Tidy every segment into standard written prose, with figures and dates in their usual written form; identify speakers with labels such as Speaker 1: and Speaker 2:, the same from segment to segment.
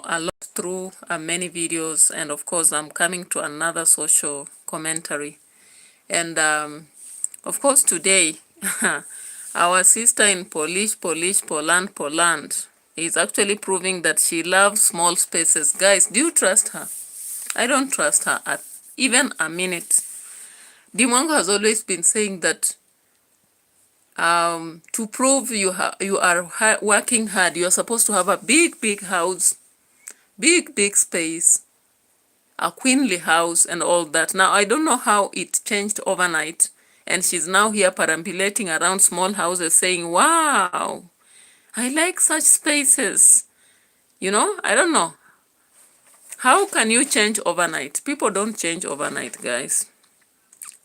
Speaker 1: a lot through many videos, and of course I'm coming to another social commentary. And of course today, our sister in Poland is actually proving that she loves small spaces. Guys, do you trust her? I don't trust her at even a minute. DEE MWANGO has always been saying that to prove you are working hard, you are supposed to have a big house, big space, a queenly house and all that. Now, I don't know how it changed overnight, and she's now here perambulating around small houses saying, wow, I like such spaces. You know, I don't know. How can you change overnight? People don't change overnight, guys.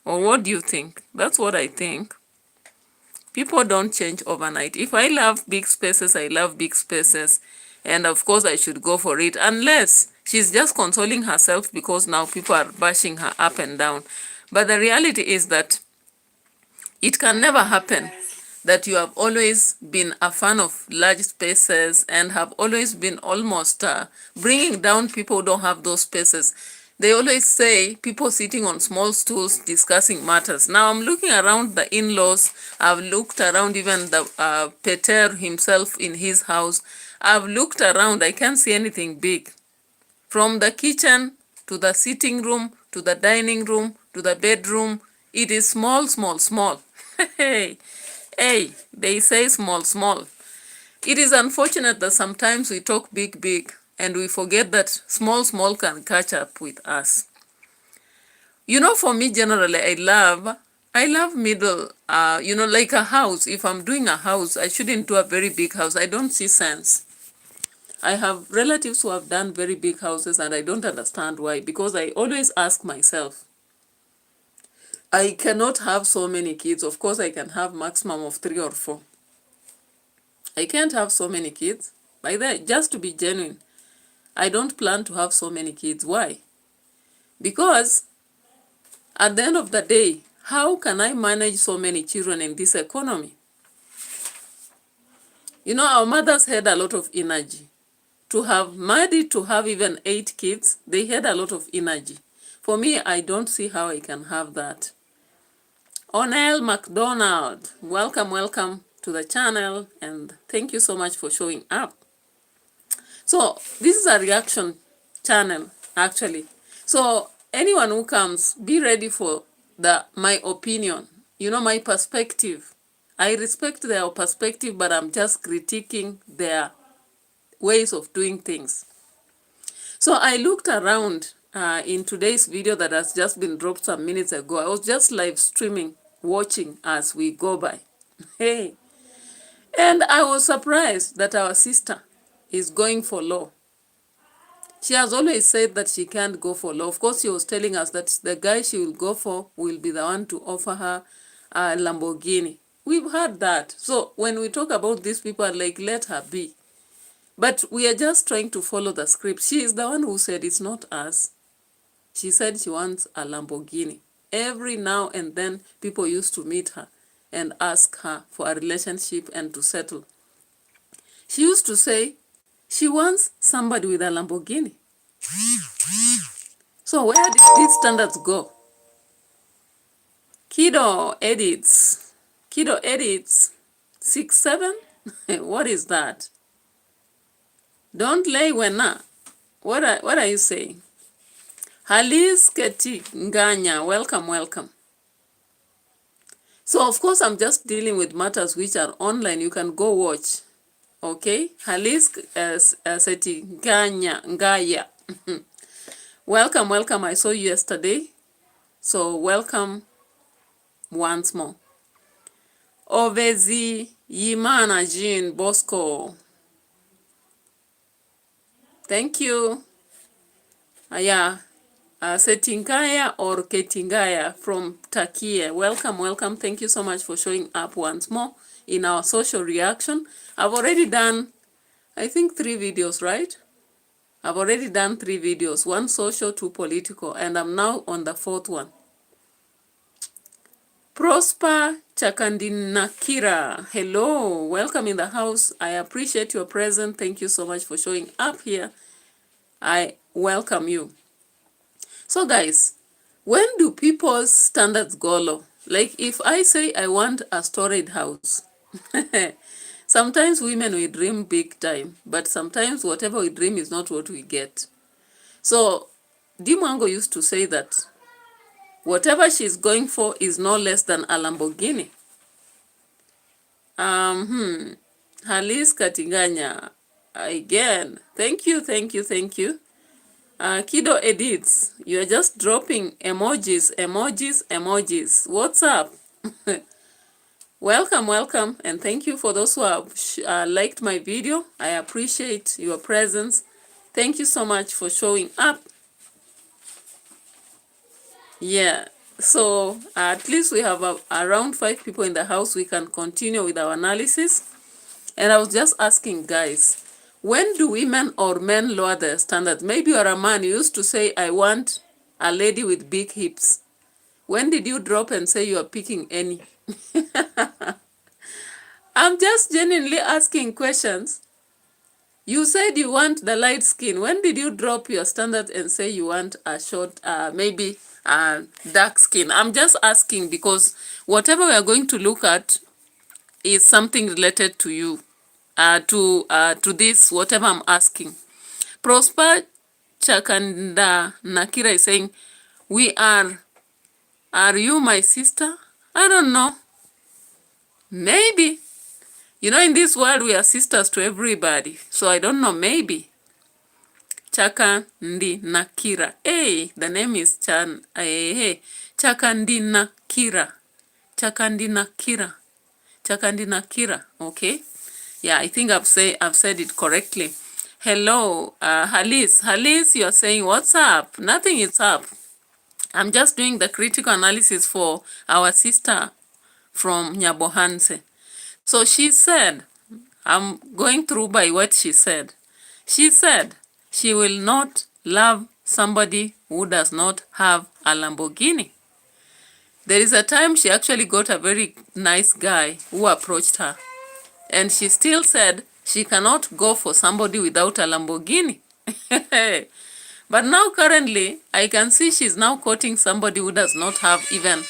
Speaker 1: Or what do you think? That's what I think. People don't change overnight. If I love big spaces, I love big spaces. And of course, I should go for it. Unless she's just consoling herself because now people are bashing her up and down. But the reality is that it can never happen that you have always been a fan of large spaces and have always been almost bringing down people who don't have those spaces. They always say people sitting on small stools discussing matters. Now I'm looking around the in-laws. I've looked around even the Peter himself in his house. I've looked around. I can't see anything big. From the kitchen to the sitting room to the dining room to the bedroom, it is small. Hey, they say small. It is unfortunate that sometimes we talk big and we forget that small can catch up with us. You know, for me, generally, I love middle, you know, like a house. If I'm doing a house, I shouldn't do a very big house. I don't see sense. I have relatives who have done very big houses and I don't understand why, because I always ask myself, I cannot have so many kids. Of course, I can have maximum of 3 or 4. I can't have so many kids. By that, just to be genuine, I don't plan to have so many kids. Why? Because at the end of the day, how can I manage so many children in this economy? You know, our mothers had a lot of energy. To have married, to have even 8 kids, they had a lot of energy. For me, I don't see how I can have that. Onel McDonald, welcome to the channel, and thank you so much for showing up. So this is a reaction channel, actually. So anyone who comes, be ready for my opinion, you know, my perspective. I respect their perspective, but I'm just critiquing their ways of doing things. So I looked around in today's video that has just been dropped some minutes ago. I was just live streaming, watching as we go by. Hey. And I was surprised that our sister is going for law. She has always said that she can't go for law. Of course, she was telling us that the guy she will go for will be the one to offer her a Lamborghini. We've heard that. So when we talk about these people, like, let her be. But we are just trying to follow the script. She is the one who said it's not us. She said she wants a Lamborghini. Every now and then, people used to meet her and ask her for a relationship and to settle. She used to say she wants somebody with a Lamborghini. So where did these standards go? Kiddo edits 6'7". What is that? Don't lay wena. What are you saying? Halis Keti Nganya, welcome. So of course I'm just dealing with matters which are online. You can go watch. Okay, Halis Seti Ngaya. Welcome. I saw you yesterday. So welcome once more. Ovezi Yimana Jean Bosco. Thank you. Setingaya or Ketingaya from Turkey. Welcome. Thank you so much for showing up once more in our social reaction. I've already done, I think, 3 videos, right? I've already done 3 videos, 1 social, 2 political, and I'm now on the 4th one. Prosper Chakandinakira, hello, welcome in the house. I appreciate your presence. Thank you so much for showing up here. I welcome you. So guys, when do people's standards go low? Like if I say I want a storage house, sometimes women we dream big time, but sometimes whatever we dream is not what we get. So DEE MWANGO used to say that whatever she's going for is no less than a Lamborghini. Halis Katinganya, again, thank you. Kido Edits, you're just dropping emojis. What's up? Welcome, and thank you for those who have liked my video. I appreciate your presence. Thank you so much for showing up. Yeah, so at least we have around 5 people in the house. We can continue with our analysis. And I was just asking guys, when do women or men lower their standards? Maybe you're a man, you used to say, I want a lady with big hips. When did you drop and say you are picking any? I'm just genuinely asking questions. You said you want the light skin. When did you drop your standards and say you want a short, maybe dark skin? I'm just asking because whatever we are going to look at is something related to you, to this, whatever I'm asking. Prosper Chakanda Nakira is saying, are you my sister? I don't know. Maybe. You know, in this world, we are sisters to everybody. So I don't know, maybe. Chakandi Nakira. Hey, the name is hey. Chakandi Nakira. Chakandi Nakira. Okay. Yeah, I think I've said it correctly. Hello, Halis, you're saying, what's up? Nothing is up. I'm just doing the critical analysis for our sister from Nyabohanse. So she said, I'm going through by what she said. She said she will not love somebody who does not have a Lamborghini. There is a time she actually got a very nice guy who approached her. And she still said she cannot go for somebody without a Lamborghini. But now currently, I can see she's now quoting somebody who does not have even,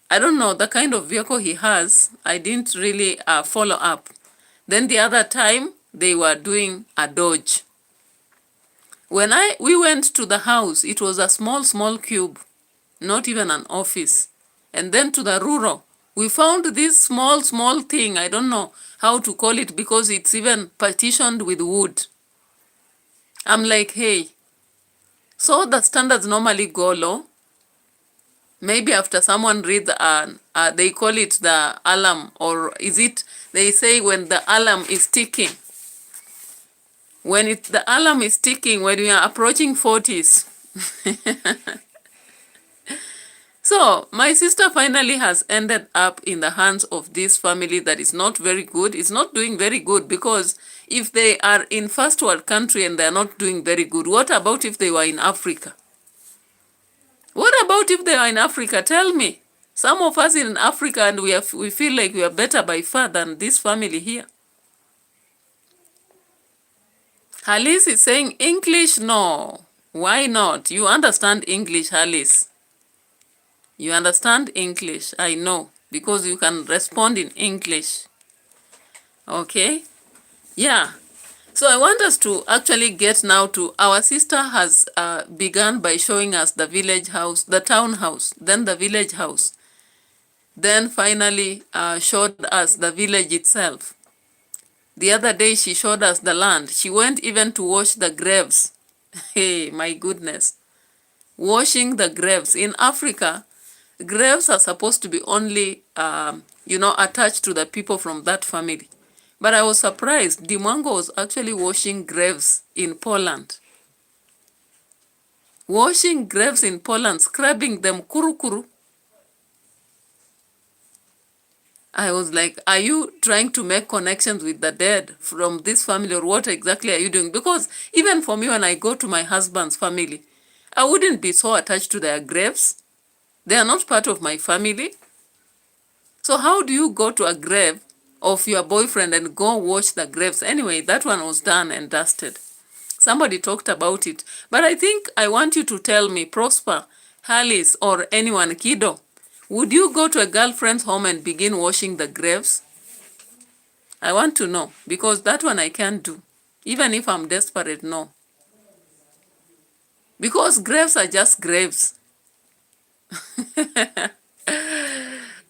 Speaker 1: I don't know, the kind of vehicle he has. I didn't really follow up. Then the other time, they were doing a Dodge. When we went to the house, it was a small cube, not even an office. And then to the rural, we found this small thing. I don't know how to call it because it's even partitioned with wood. I'm like, hey, so the standards normally go low. Maybe after someone reads, they call it the alarm, or is it, they say when the alarm is ticking. When the alarm is ticking, when we are approaching 40s. So, my sister finally has ended up in the hands of this family that is not very good. It's not doing very good because if they are in first world country and they are not doing very good, what about if they were in Africa? What about if they are in Africa? Tell me. Some of us in Africa and we feel like we are better by far than this family here. Halis is saying English, no. Why not? You understand English, Halis. You understand English, I know, because you can respond in English. Okay? Yeah. So I want us to actually get now to, our sister has begun by showing us the village house, the townhouse, then the village house. Then finally showed us the village itself. The other day she showed us the land. She went even to wash the graves. Hey, my goodness. Washing the graves. In Africa, graves are supposed to be only, attached to the people from that family. But I was surprised. DEE MWANGO was actually washing graves in Poland. Washing graves in Poland, scrubbing them, kuru. I was like, are you trying to make connections with the dead from this family, or what exactly are you doing? Because even for me, when I go to my husband's family, I wouldn't be so attached to their graves. They are not part of my family. So how do you go to a grave of your boyfriend and go wash the graves? Anyway, that one was done and dusted. Somebody talked about it. But I think I want you to tell me, Prosper, Alice, or anyone, Kido, would you go to a girlfriend's home and begin washing the graves? I want to know, because that one I can't do. Even if I'm desperate, no. Because graves are just graves.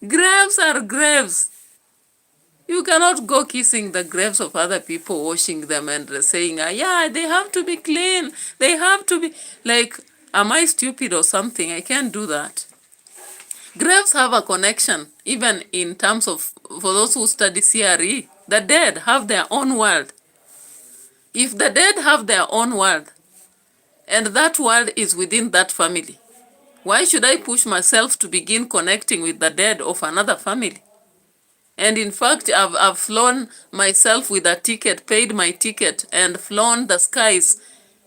Speaker 1: Graves are graves. You cannot go kissing the graves of other people, washing them and saying, yeah, they have to be clean. They have to be, like, am I stupid or something? I can't do that. Graves have a connection, even in terms of, for those who study CRE, the dead have their own world. If the dead have their own world, and that world is within that family, why should I push myself to begin connecting with the dead of another family? And in fact, I've flown myself with a ticket, paid my ticket, and flown the skies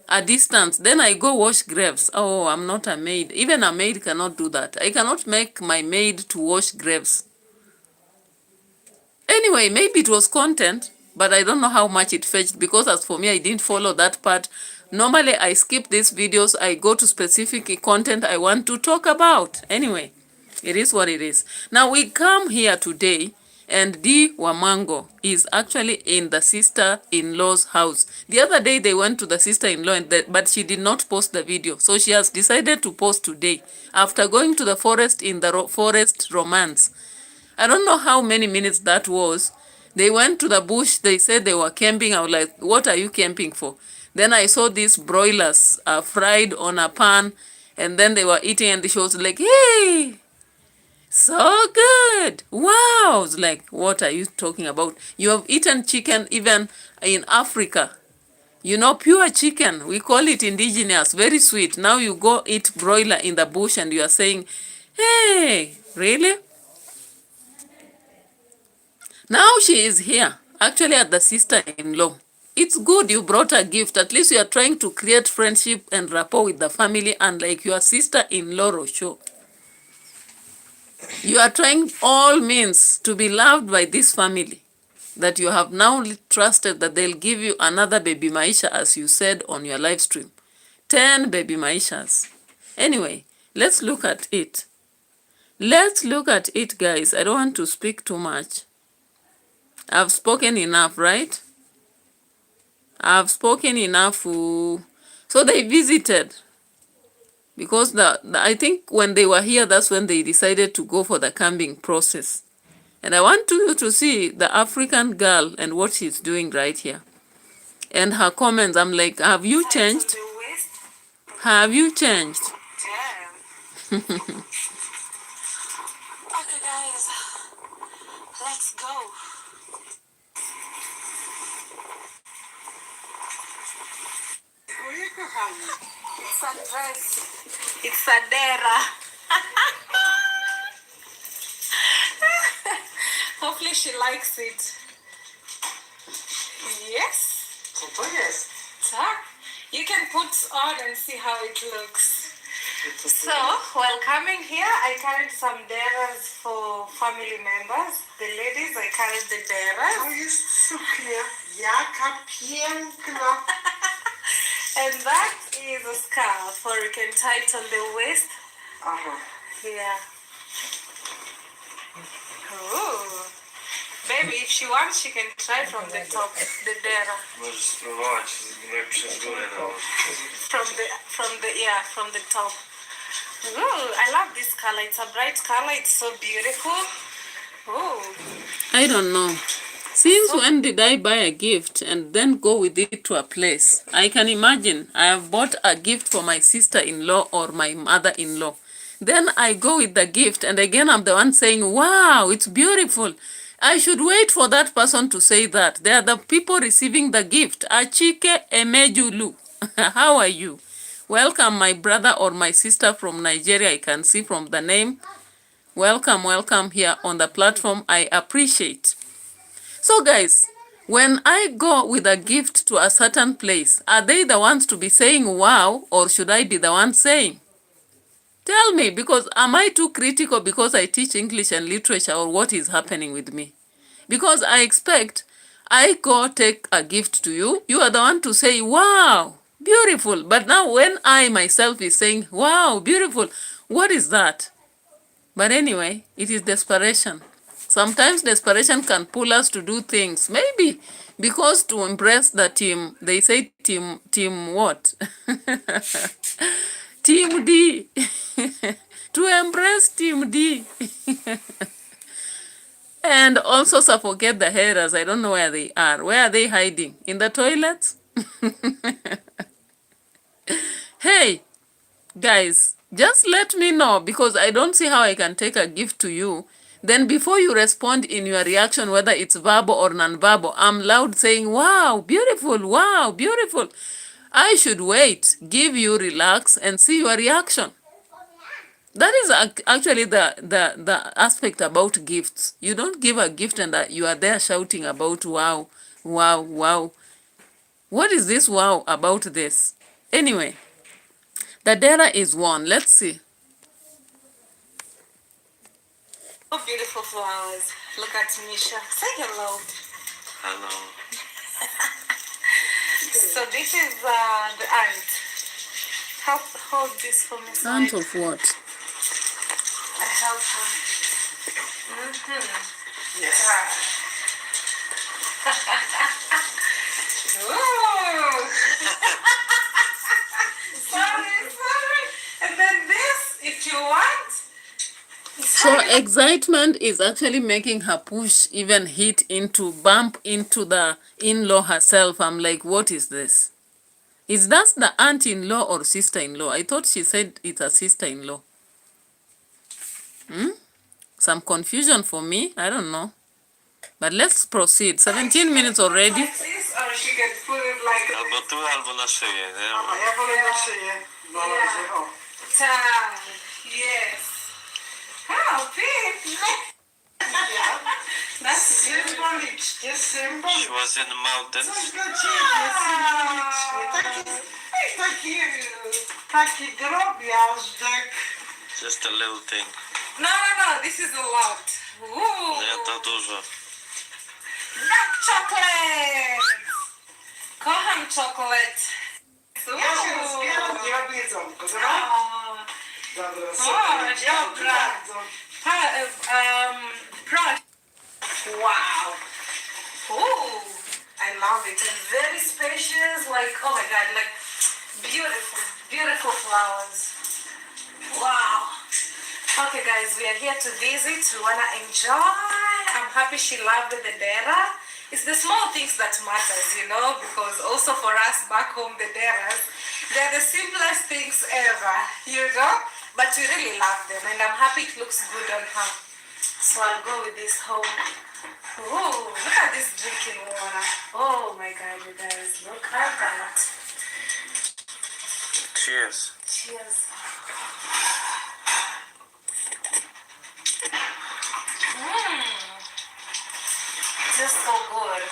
Speaker 1: a distance. Then I go wash graves. Oh, I'm not a maid. Even a maid cannot do that. I cannot make my maid to wash graves. Anyway, maybe it was content, but I don't know how much it fetched, because as for me, I didn't follow that part. Normally, I skip these videos. I go to specific content I want to talk about. Anyway, it is what it is. Now, we come here today, and DEE MWANGO is actually in the sister-in-law's house. The other day, they went to the sister-in-law, but she did not post the video. So she has decided to post today, after going to the forest in the forest romance. I don't know how many minutes that was. They went to the bush. They said they were camping. I was like, what are you camping for? Then I saw these broilers fried on a pan, and then they were eating, and she was like, hey, so good. Wow. I was like, what are you talking about? You have eaten chicken even in Africa. You know, pure chicken. We call it indigenous, very sweet. Now you go eat broiler in the bush and you are saying, hey, really? Now she is here, actually at the sister-in-law. It's good you brought a gift. At least you are trying to create friendship and rapport with the family, and like your sister-in-law, Rosho. You are trying all means to be loved by this family, that you have now trusted that they'll give you another baby Maisha, as you said on your live stream. 10 baby Maishas. Anyway, let's look at it. Let's look at it, guys. I don't want to speak too much. I've spoken enough, right? I've spoken enough. So they visited. Because I think when they were here, that's when they decided to go for the camping process. And I want you to see the African girl and what she's doing right here. And her comments, I'm like, have you changed? Have you changed?
Speaker 2: Yeah. Okay, guys, let's go. It's a dress. It's a dera. Hopefully she likes it. Yes. You can put on and see how it looks. So, while coming here, I carried some deras for family members. The ladies, I carried the deras.
Speaker 3: Oh, you're so clear. Jaka piękna.
Speaker 2: And that is a scarf, or you can tie it on the waist. Yeah. Ooh. Baby, if she wants, she can try from the top, the dera.
Speaker 3: Możesz spróbować, przez górę nawet.
Speaker 2: From the top. Ooh, I love this color. It's a bright color. It's so beautiful. Ooh.
Speaker 1: I don't know. Since when did I buy a gift and then go with it to a place? I can imagine I have bought a gift for my sister-in-law or my mother-in-law. Then I go with the gift, and again I'm the one saying, wow, it's beautiful. I should wait for that person to say that. They are the people receiving the gift. Achike Emejulu. How are you? Welcome, my brother or my sister from Nigeria. I can see from the name. Welcome, welcome here on the platform. I appreciate. So guys, when I go with a gift to a certain place, are they the ones to be saying wow, or should I be the one saying? Tell me, because am I too critical because I teach English and literature, or what is happening with me? Because I expect I go take a gift to you, you are the one to say wow, Beautiful. But now when I myself is saying, wow, beautiful, what is that? But anyway, it is desperation. Sometimes desperation can pull us to do things. Maybe because to impress the team, they say team what? Team D. To impress Team D. And also suffocate the haters. I don't know where they are. Where are they hiding? In the toilets? Hey, guys, just let me know, because I don't see how I can take a gift to you. Then before you respond in your reaction, whether it's verbal or non-verbal, I'm loud saying, wow, beautiful. I should wait, give you, relax, and see your reaction. That is actually the aspect about gifts. You don't give a gift and you are there shouting about wow. What is this wow about this? Anyway, the data is one. Let's see.
Speaker 2: Oh, beautiful flowers. Look at Misha. Say hello.
Speaker 4: Hello.
Speaker 2: So this is the aunt. Hold this for me.
Speaker 1: Aunt of what?
Speaker 2: I help her.
Speaker 3: Yes.
Speaker 2: Ooh. sorry. And then this, if you want.
Speaker 1: So excitement is actually making her push, even bump into the in-law herself. I'm like, what is this? Is that the aunt-in-law or sister-in-law? I thought she said it's a sister-in-law. Some confusion for me. I don't know. But let's proceed. 17 minutes already.
Speaker 2: Like this, or she can put it like
Speaker 4: Albo tu, albo na szyję, nie?
Speaker 3: A ja wolę na szyję. Na razie, o.
Speaker 2: time. Yes. Oh, big. That's
Speaker 3: Symbolicznie, symbolicznie.
Speaker 4: She was in the mountains.
Speaker 3: Coś dla ciebie, symbolicznie. Taki drobiażdek.
Speaker 4: Just a little thing.
Speaker 2: No. This is a lot. Ooh.
Speaker 4: Nie to dużo.
Speaker 2: Dark chocolate. Kocham chocolate.
Speaker 3: Ja się zbieram, nie robię jedzonko, dobra?
Speaker 2: Oh.
Speaker 3: Dobra,
Speaker 2: O,
Speaker 3: super. Dziękuję
Speaker 2: dobra.
Speaker 3: bardzo.
Speaker 2: Brush. Wow. Ooh, I love it. And very spacious. Like, oh my God, like beautiful flowers. Wow. Okay, guys, we are here to visit. We wanna enjoy. I'm happy she loved the dera. It's the small things that matters, you know, because also for us back home, the deras, they're the simplest things ever, you know, but we really love them, and I'm happy it looks good on her. So I'll go with this home. Ooh, look at this drinking water. Oh my God, you guys, look at that.
Speaker 4: Cheers.
Speaker 2: Cheers. This is so good.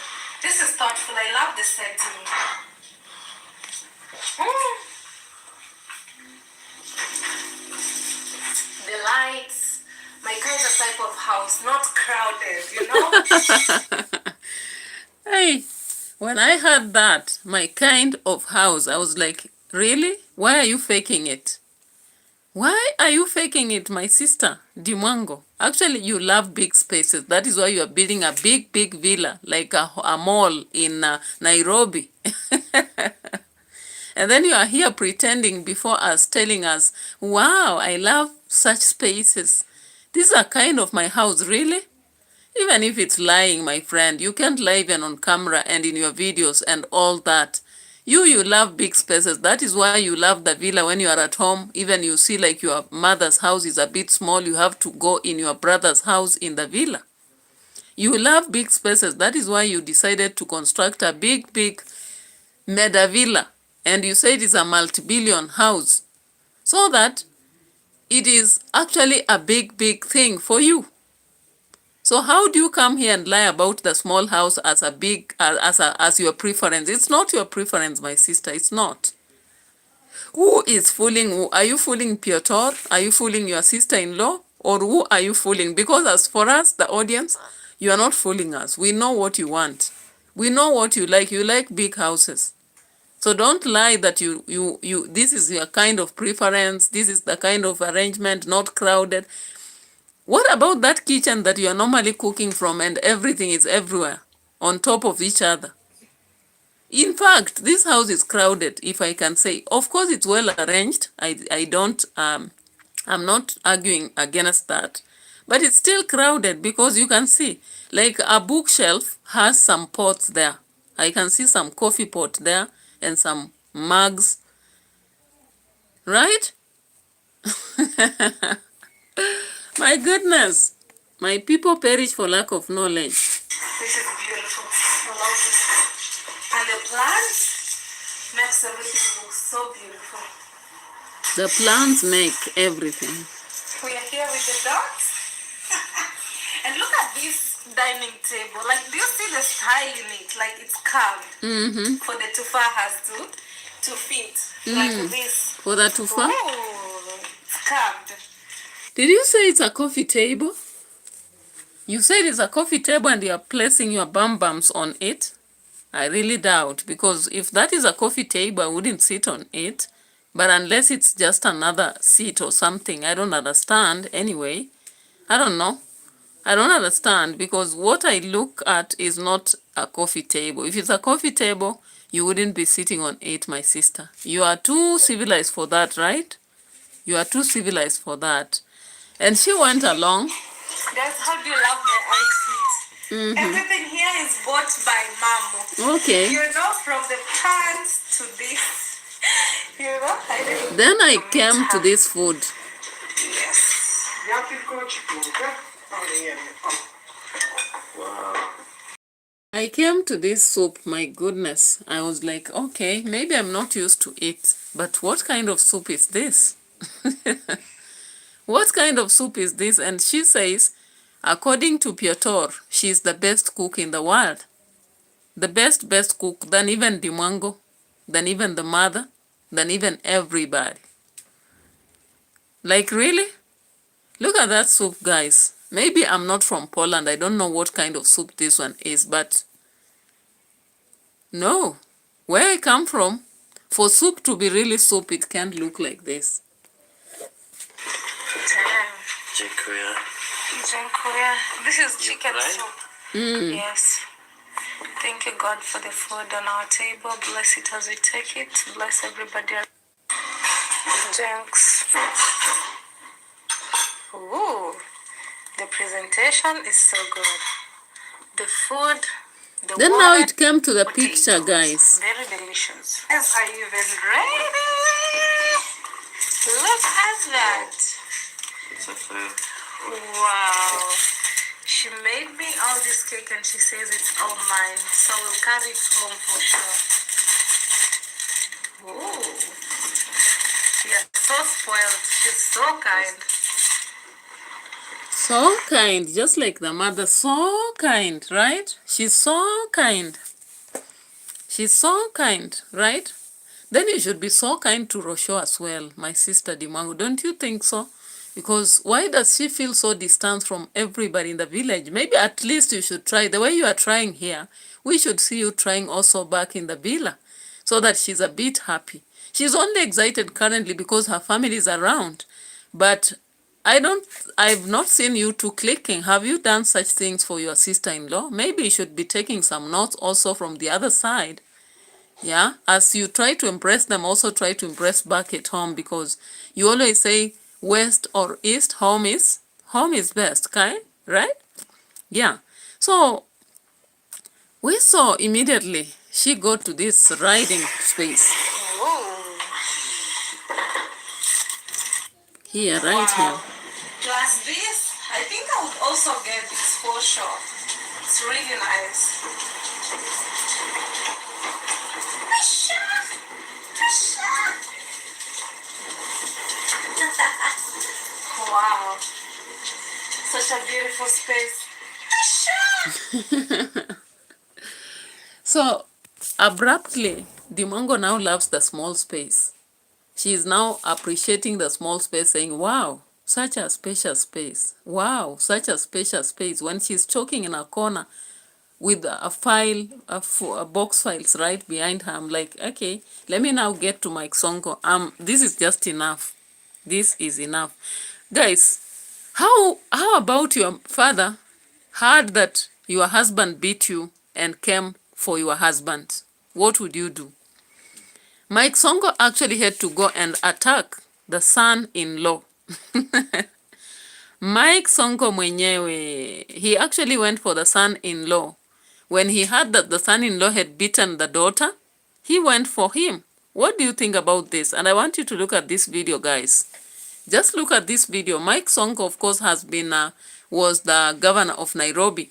Speaker 2: This is thoughtful. I love the setting. The lights. My kind of type of house, not crowded, you know?
Speaker 1: Hey, when I heard that, my kind of house, I was like, really? Why are you faking it? Why are you faking it, my sister, DEE MWANGO? Actually, you love big spaces. That is why you are building a big villa, like a mall in Nairobi. And then you are here pretending before us, telling us, wow, I love such spaces. These are kind of my house, really? Even if it's lying, my friend, you can't lie even on camera and in your videos and all that. You love big spaces. That is why you love the villa when you are at home. Even you see like your mother's house is a bit small, you have to go in your brother's house in the villa. You love big spaces. That is why you decided to construct a big mega villa. And you say it is a multi-billion house. So that it is actually a big thing for you. So how do you come here and lie about the small house as a big, as your preference? It's not your preference, my sister. It's not. Who is fooling who? Are you fooling Piotr? Are you fooling your sister-in-law? Or who are you fooling? Because as for us, the audience, you are not fooling us. We know what you want. We know what you like. You like big houses. So don't lie that you this is your kind of preference, this is the kind of arrangement, not crowded. What about that kitchen that you are normally cooking from and everything is everywhere on top of each other? In fact, this house is crowded, if I can say. Of course, it's well arranged. I'm not arguing against that. But it's still crowded because you can see, like a bookshelf has some pots there. I can see some coffee pot there and some mugs, right? My goodness, my people perish for lack of knowledge.
Speaker 2: This is beautiful. I love it. And the plants makes everything look so beautiful.
Speaker 1: The plants make everything.
Speaker 2: We are here with the dogs. And look at this dining table. Like, do you see the style in it? Like, it's carved for the tufahas to fit. Like this.
Speaker 1: For the tufa?
Speaker 2: Ooh, it's carved.
Speaker 1: Did you say it's a coffee table? You said it's a coffee table and you're placing your bums on it? I really doubt, because if that is a coffee table, I wouldn't sit on it. But unless it's just another seat or something, I don't understand anyway. I don't know. I don't understand, because what I look at is not a coffee table. If it's a coffee table, you wouldn't be sitting on it, my sister. You are too civilized for that, right? You are too civilized for that. And she went along.
Speaker 2: That's how do you love my outfit. Everything here is bought by Mamo.
Speaker 1: Okay.
Speaker 2: You know, from the pants to this. You know, I didn't.
Speaker 1: Then I came to this food.
Speaker 2: Yes.
Speaker 3: Ja tylko ciepłunkę, ale jemy.
Speaker 1: I came to this soup, my goodness. I was like, okay, maybe I'm not used to it. But what kind of soup is this? What kind of soup is this? And she says, according to Piotr, she's the best cook in the world. The best cook than even DEE MWANGO, than even the mother, than even everybody. Like, really? Look at that soup, guys. Maybe I'm not from Poland. I don't know what kind of soup this one is, but no. Where I come from, for soup to be really soup, it can't look like this.
Speaker 4: Dziękuję.
Speaker 2: Dziękuję. This is chicken
Speaker 4: fried?
Speaker 2: soup. Yes. Thank you, God, for the food on our table. Bless it as we take it. Bless everybody. Thanks. Ooh, the presentation is so good. The food, the
Speaker 1: Then
Speaker 2: water,
Speaker 1: now it came to the
Speaker 2: potatoes.
Speaker 1: picture, guys.
Speaker 2: Very delicious. Yes, are you even ready? Look at that.
Speaker 4: It's a food.
Speaker 2: Wow. She made me all this cake and she says it's all mine. So we'll carry it home for sure. Ooh. You're so spoiled. She's so kind.
Speaker 1: So kind, just like the mother, so kind, right? She's so kind. She's so kind, right? Then you should be so kind to Rosho as well, my sister DEE MWANGO. Don't you think so? Because why does she feel so distant from everybody in the village? Maybe at least you should try. The way you are trying here, we should see you trying also back in the villa, so that she's a bit happy. She's only excited currently because her family is around. But I've not seen you two clicking. Have you done such things for your sister-in-law? Maybe you should be taking some notes also from the other side. Yeah, as you try to impress them, also try to impress back at home, because you always say west or east, home is best, okay? Right? Yeah. So we saw immediately she got to this riding space.
Speaker 2: Ooh.
Speaker 1: Here, right here.
Speaker 2: Plus this, I think I would also get this for sure. It's really nice. Wow. Such a beautiful space.
Speaker 1: So abruptly, DEE MWANGO now loves the small space. She is now appreciating the small space, saying, wow, such a spacious space. Wow, such a spacious space. When she's choking in a corner, with a file, a box files right behind her. I'm like, okay, let me now get to Mike Sonko. This is just enough. This is enough. Guys, how about your father heard that your husband beat you and came for your husband? What would you do? Mike Sonko actually had to go and attack the son-in-law. Mike Sonko mwenyewe, he actually went for the son-in-law. When he heard that the son-in-law had beaten the daughter, he went for him. What do you think about this? And I want you to look at this video, guys. Just look at this video. Mike Sonko, of course, was the governor of Nairobi.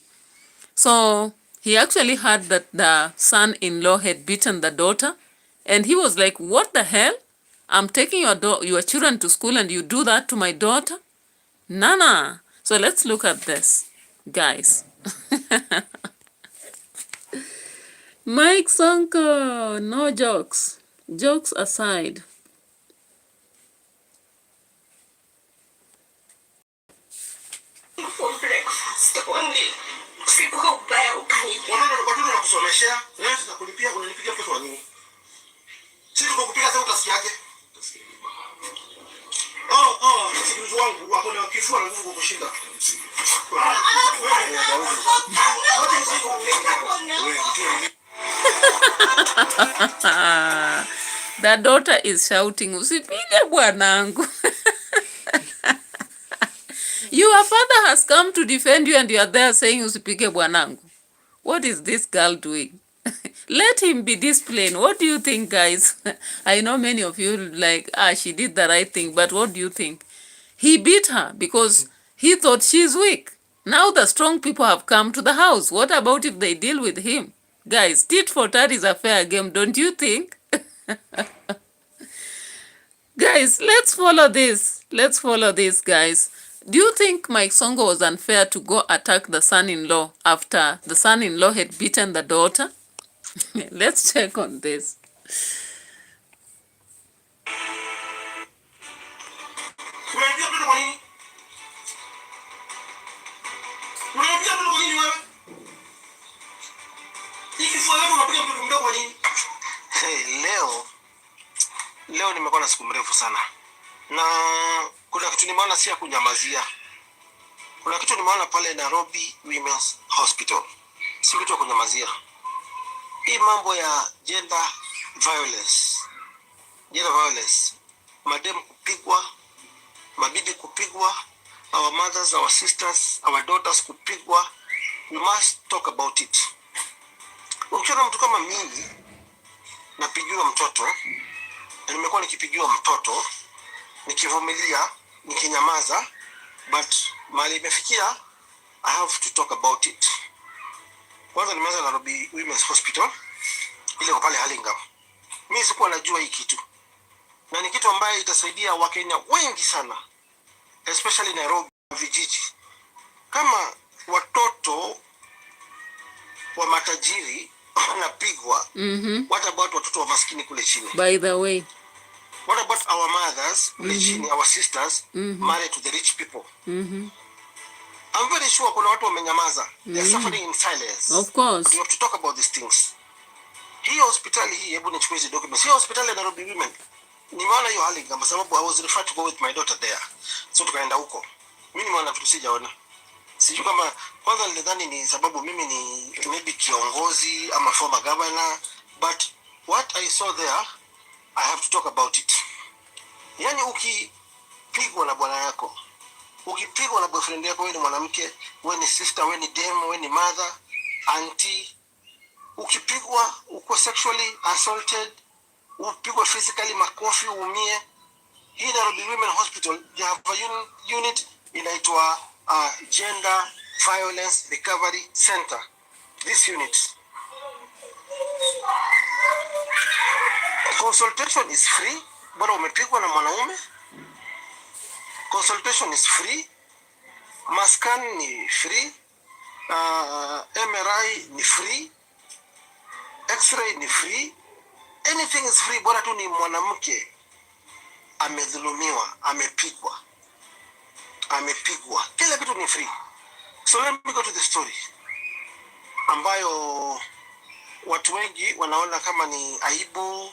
Speaker 1: So he actually heard that the son-in-law had beaten the daughter. And he was like, what the hell? I'm taking your children to school and you do that to my daughter? Nana. So let's look at this, guys. Mike Sonko, no jokes. Jokes aside.
Speaker 3: For breakfast only. Siko baya ukanipa. Watoto nakusomeshea, leo tunakulipia unanipigia pesa wa nini? Sisi tukupiga sasa utasikiaje? Msikilizaji wangu wako na kifua na nguvu kushinda.
Speaker 1: The daughter is shouting, usipige bwanangu. Your father has come to defend you and you are there saying usipige bwanangu. What is this girl doing? Let him be disciplined. What do you think, guys? I know many of you like, she did the right thing, but what do you think? He beat her because he thought she's weak. Now the strong people have come to the house. What about if they deal with him? Guys, tit for tat is a fair game, don't you think? Guys, let's follow this. Let's follow this, guys. Do you think Mike Sonko was unfair to go attack the son-in-law after the son-in-law had beaten the daughter? Let's check on this.
Speaker 3: Leo nimekuwa na siku mrefu sana. Na kuna kitu nimeona si ya kunyamazia. Kuna kitu nimeona pale Nairobi Women's Hospital. Si kitu ya kunyamazia. Hii mambo ya gender violence. Madem kupigwa, mabibi kupigwa, our mothers, our sisters, our daughters kupigwa. We must talk about it. Ukiona mtu kama mimi napigiwa mtoto, na nimekuwa nikipigiwa mtoto, nikivumilia, nikinyamaza, but mali imefikia, I have to talk about it. Kwanza nimeanza Nairobi Women's Hospital, ile kwa pale Hurlingham. Mimi sikuwa najua hii kitu. Na ni kitu ambaye itasaidia Wakenya wengi sana, especially Nairobi vijiji. Kama watoto wa matajiri wanapigwa, what about watoto wa maskini kule chini?
Speaker 1: By the way,
Speaker 3: what about our mothers kule chini, our sisters married to the rich people? I'm very sure kuna watu wamenyamaza. They're suffering in silence.
Speaker 1: Of course.
Speaker 3: But we have to talk about these things. Hii hospitali hii, hebu nichukue hizi documents. Hii hospitali ya Nairobi Women, nimeona hiyo hali kama sababu I was referred to go with my daughter there. So tukaenda huko. Mimi nimeona vitu sijaona. Sijui kama kwanza nilidhani ni sababu mimi ni maybe kiongozi ama former governor, but what I saw there, I have to talk about it. Yani ukipigwa na bwana yako, ukipigwa na boyfriend yako, wewe ni mwanamke, wewe ni sister, wewe ni dem, wewe ni mother, auntie, ukipigwa, uko sexually assaulted, upigwa physically makofi uumie, hii Nairobi Women Hospital, they have a unit inaitwa Gender Violence Recovery Center. This unit, consultation is free. Bora umepigwa na mwanaume, consultation is free. Mascan ni free. MRI ni free. X-ray ni free. Anything is free. Bora tu ni mwanamke amedhulumiwa, amepigwa. Kila kitu ni free. So let me go to the story. ambayo watu wengi wanaona kama ni aibu.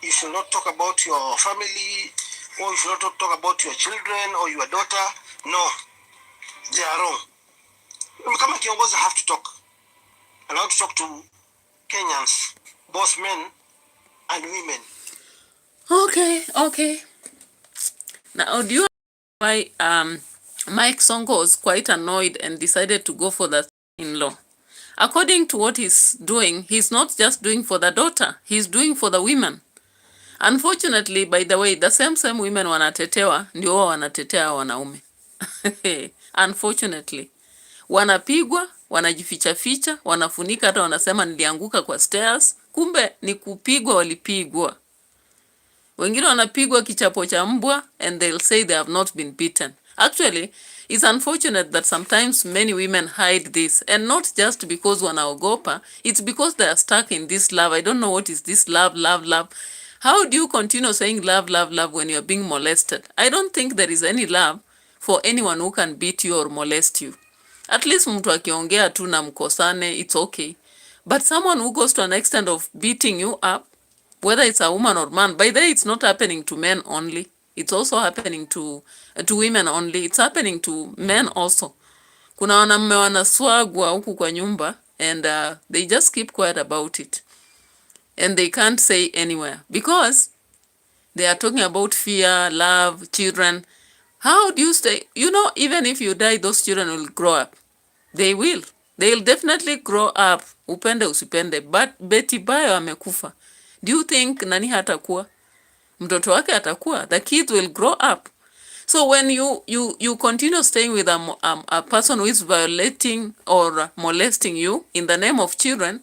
Speaker 3: You should not talk about your family, or you should not talk about your children or your daughter. No, they are wrong. Kama kiongozi, I have to talk. I want to talk to Kenyans, both men and women.
Speaker 1: Okay. Now, do you know why Mike Sonko was quite annoyed and decided to go for the in-law? According to what he's doing, he's not just doing for the daughter, he's doing for the women. Unfortunately, by the way, the same women wanatetewa ndio wanatetea wanaume. Unfortunately, wanapigwa, wanajificha, wanafunika, hata wanasema nilianguka kwa stairs, kumbe ni kupigwa, walipigwa. Wengine wanapigwa kichapo cha mbwa and they'll say they have not been beaten. Actually, it's unfortunate that sometimes many women hide this, and not just because wanaogopa, it's because they are stuck in this love. I don't know what is this love. How do you continue saying love when you're being molested? I don't think there is any love for anyone who can beat you or molest you. At least mtu akiongea tu na mkosane, it's okay. But someone who goes to an extent of beating you up, whether it's a woman or man, by the way, it's not happening to men only. It's also happening to women only. It's happening to men also. Kuna wanaume wanaswagwa huku kwa nyumba and they just keep quiet about it. And they can't say anywhere because they are talking about fear, love, children. How do you stay? You know, even if you die, those children will grow up. They will. They'll definitely grow up. Upende usipende. But Betty Bayo amekufa. Do you think nani hatakuwa? Mtoto wake atakuwa. The kids will grow up. So when you continue staying with a person who is violating or molesting you in the name of children,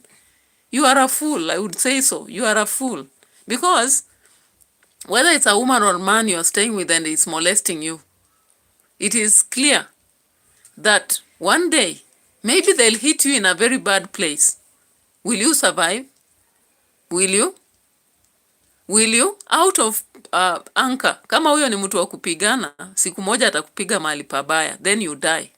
Speaker 1: you are a fool. I would say so. You are a fool. Because whether it's a woman or man you are staying with and it's molesting you, it is clear that one day, maybe they'll hit you in a very bad place. Will you survive? Will you? Out of anchor. Kama huyo ni mtu wa kupigana, siku moja atakupiga mahali pabaya, then you die.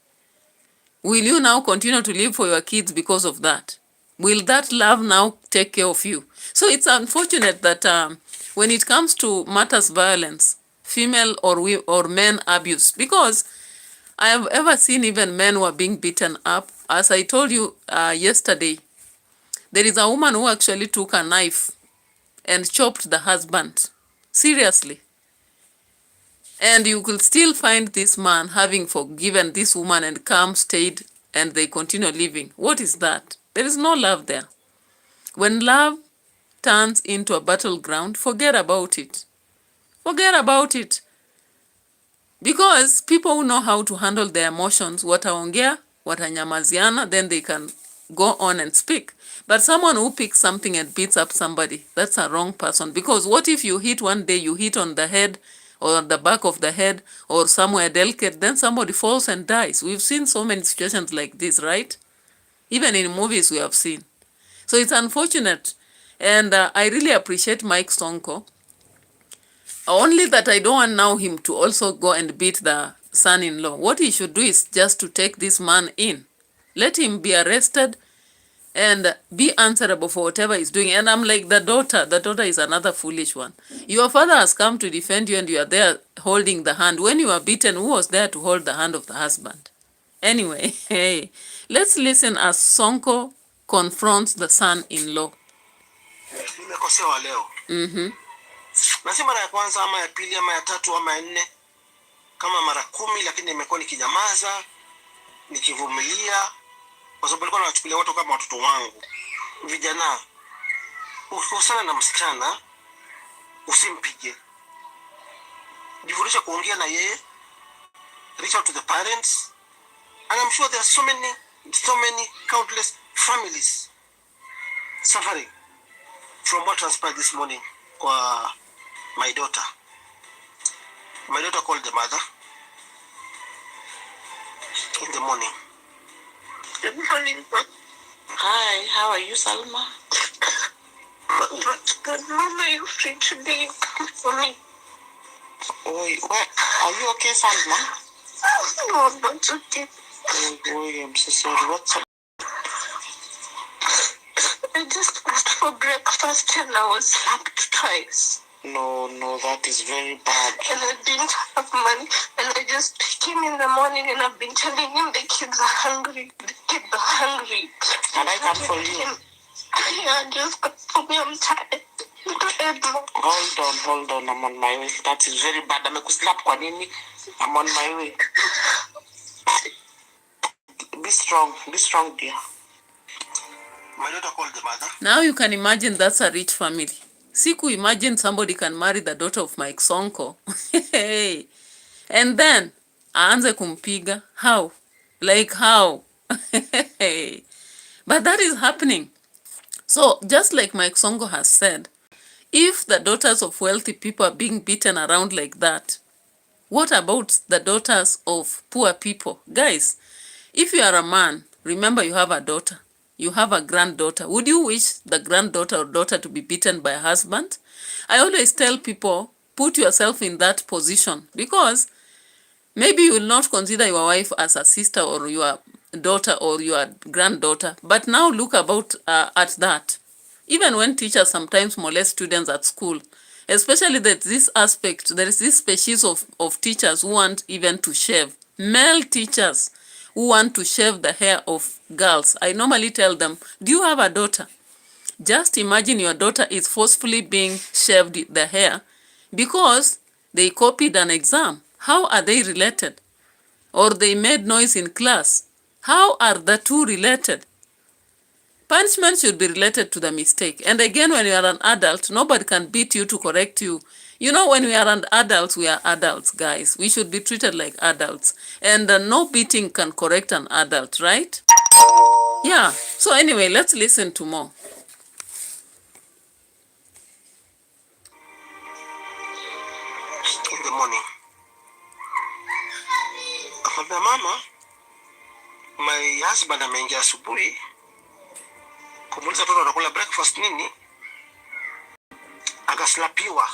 Speaker 1: Will you now continue to live for your kids because of that? Will that love now take care of you? So it's unfortunate that when it comes to matters violence, female or men abuse, because I have ever seen even men who are being beaten up. As I told you yesterday, there is a woman who actually took a knife and chopped the husband. Seriously. And you could still find this man having forgiven this woman and come, stayed, and they continue living. What is that? There is no love there. When love turns into a battleground, forget about it. Forget about it. Because people who know how to handle their emotions, wataongea, watanyamaziana, then they can go on and speak. But someone who picks something and beats up somebody, that's a wrong person. Because what if you hit one day, you hit on the head or the back of the head or somewhere delicate, then somebody falls and dies. We've seen so many situations like this, right? Even in movies we have seen. So it's unfortunate. And I really appreciate Mike Sonko. Only that I don't want now him to also go and beat the son-in-law. What he should do is just to take this man in. Let him be arrested and be answerable for whatever he's doing. And I'm like, the daughter is another foolish one. Your father has come to defend you and you are there holding the hand. When you are beaten, who was there to hold the hand of the husband? Anyway, hey, let's listen as Sonko confronts the son-in-law.
Speaker 3: Nimekosewa leo. Na si mara ya kwanza ama ya pili ama ya tatu ama ya nne, kama mara 10, lakini nimekuwa nikinyamaza, nikivumilia, kwa sababu nilikuwa nawachukulia watu kama watoto wangu. Vijana, ukikosana na msichana usimpige. Jifunze kuongea na yeye, reach out to the parents, and I'm sure there are so many countless families suffering from what transpired this morning kwa my daughter. My daughter called the mother in the morning.
Speaker 5: Good morning. Hi, how are you, Salma? Good, Mama, you free today? Come for me.
Speaker 3: Wait, are you okay, Salma?
Speaker 5: No, not okay. boy, I'm so sorry. What's up? I just asked for breakfast and I was slapped twice. No, that is very bad. And I didn't have money. And I just came in the morning and I've been telling him the kids are hungry. The kids are hungry. Can I come for you? Yeah, just come for me. I'm tired. Hold on. I'm on my way. That is very bad. I'm on my way. Be strong, dear.
Speaker 3: My daughter called the mother.
Speaker 1: Now you can imagine that's a rich family. Siku imagine somebody can marry the daughter of Mike Sonko. Hey. And then, aanze kumpiga. How? Like how? But that is happening. So, just like Mike Sonko has said, if the daughters of wealthy people are being beaten around like that, what about the daughters of poor people? Guys, if you are a man, remember you have a daughter. You have a granddaughter. Would you wish the granddaughter or daughter to be beaten by a husband? I always tell people, put yourself in that position, because maybe you will not consider your wife as a sister or your daughter or your granddaughter. But now look about at that. Even when teachers sometimes molest students at school, especially that this aspect, there is this species of teachers who want even to shave. Male teachers who want to shave the hair of girls. I normally tell them, do you have a daughter? Just imagine your daughter is forcefully being shaved the hair because they copied an exam. How are they related? Or they made noise in class. How are the two related? Punishment should be related to the mistake. And again, when you are an adult, nobody can beat you to correct you. You know, when we are adults, we are adults, guys. We should be treated like adults. And no beating can correct an adult, right? Yeah. So anyway, let's listen to more.
Speaker 3: In the morning. Akamwambia mama, my husband ameingia asubuhi. Kumuuliza mtoto anakula breakfast nini? Akaslapiwa.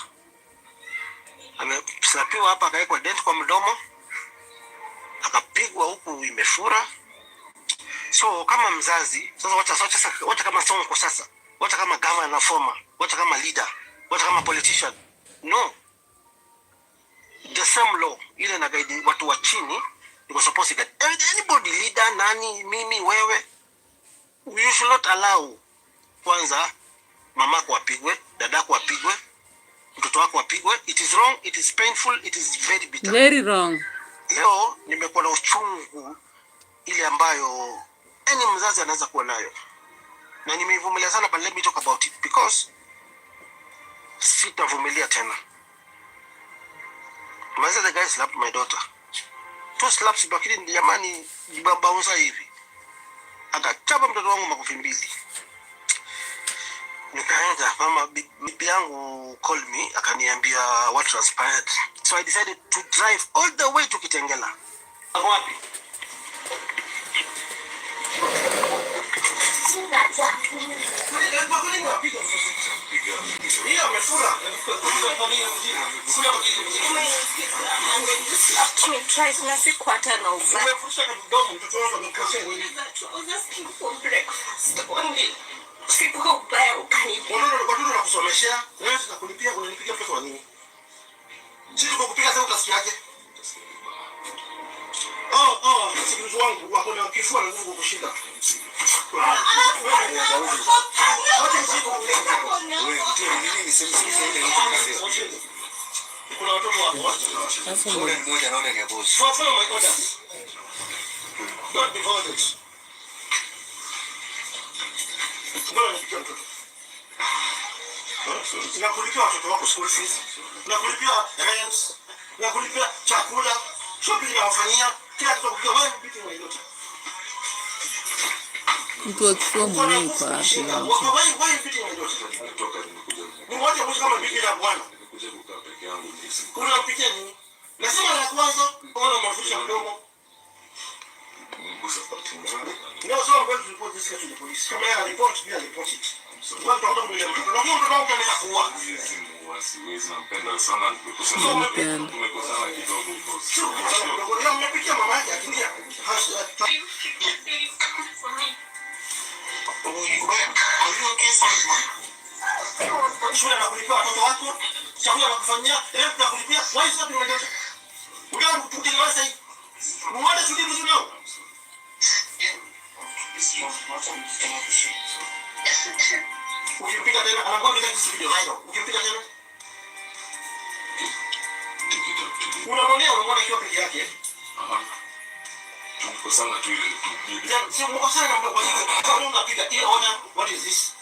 Speaker 3: Ameslapiwa hapa, akawekwa dent kwa mdomo. Akapigwa huku imefura. So kama mzazi, sasa wacha kama Sonko sasa. Wacha kama governor na former, wacha kama leader, wacha kama politician. No. The same law ile na guide watu wa chini, you supposed to get anybody, leader, nani, mimi, wewe. You should not allow kwanza mama kwa apigwe, dada kwa apigwe, mtoto wako apigwe. It is wrong, it is painful, it is very bitter.
Speaker 1: Very wrong.
Speaker 3: Leo nimekuwa na uchungu ile ambayo any mzazi anaweza kuwa nayo. Na nimeivumilia sana, but let me talk about it because sitavumilia tena. The guy slapped my daughter. 2 slaps bakini jamani, bounce hivi. Akachapa mtoto wangu makofi 2. Nikaenda, mama bibi yangu called me, akaniambia what transpired. So I decided to drive all the way to Kitengela. Ako wapi? Wangu wako na kifua na nguvu kushinda. Kuna watoto wako. Sasa mmoja anaona ni boss. Follow my orders. Don't be violent. Mbona nipikia mtoto? Nakulipia watoto wako school fees. Nakulipia rent. Nakulipia chakula. Shopping ya wafanyia.
Speaker 1: Mtu akifua mwenyewe kwa hapi ya mtu.
Speaker 3: Shule na kulipia watoto wako, chakula na kufanyia, na kulipia, why is not my daughter? Unataka kutukiwa sasa hivi. Muone shule vizuri leo. Ukimpiga tena anakuwa bila kisi video hayo. Ukimpiga tena unamwona kiwa peke yake. Tumekosana tu ile. Sio mkosana ndio kwa hiyo. Kama unapiga ile order, what is this?